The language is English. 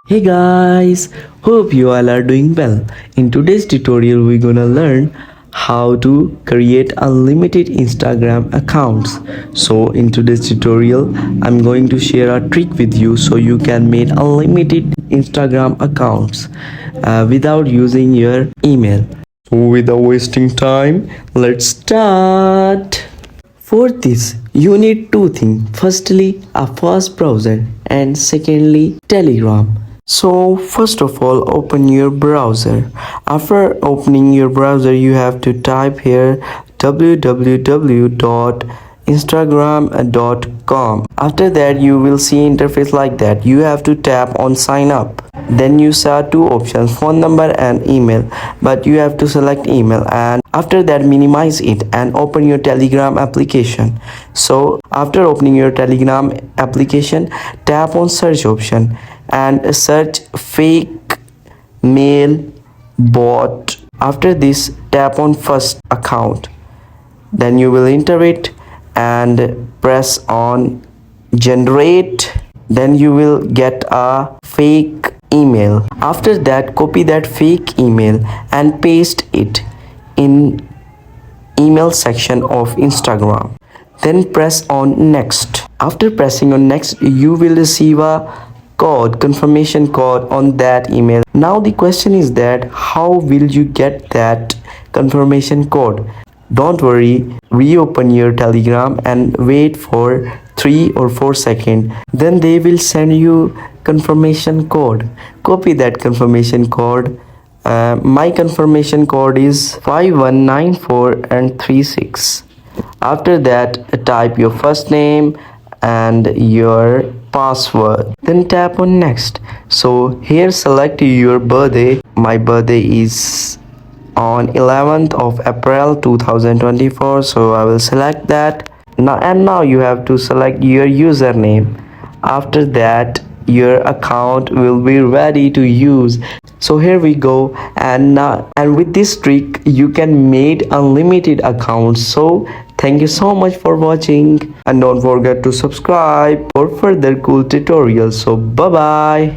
Hey guys, hope you all are doing well. In today's tutorial, we're gonna learn how to create unlimited Instagram accounts. So in today's tutorial, I'm going to share a trick with you so you can make unlimited Instagram accounts without using your email. So without wasting time, let's start. For this, you need two things. Firstly, a fast browser and secondly, Telegram. So first of all, open your browser. After opening your browser, you have to type here www.instagram.com. After that, you will see interface like that. You have to tap on sign up. Then you saw two options, phone number and email, but you have to select email, and after that minimize it and open your Telegram application. So after opening your Telegram application, tap on search option and search fake mail bot. After this, tap on first account, then you will enter it and press on generate. Then you will get a fake email. After that, copy that fake email and paste it in email section of Instagram. Then press on next. After pressing on next, you will receive a confirmation code on that email. Now the question is that how will you get that confirmation code? Don't worry, reopen your Telegram and wait for 3 or 4 seconds. Then they will send you confirmation code. Copy that confirmation code. My confirmation code is 5194 and 36. After that, type your first name and your password. Then tap on next. So here select your birthday. My birthday is on 11th of April 2024, so I will select that. Now you have to select your username. After that, your account will be ready to use. So here we go, and with this trick you can make unlimited accounts. So thank you so much for watching, and don't forget to subscribe for further cool tutorials. So bye bye.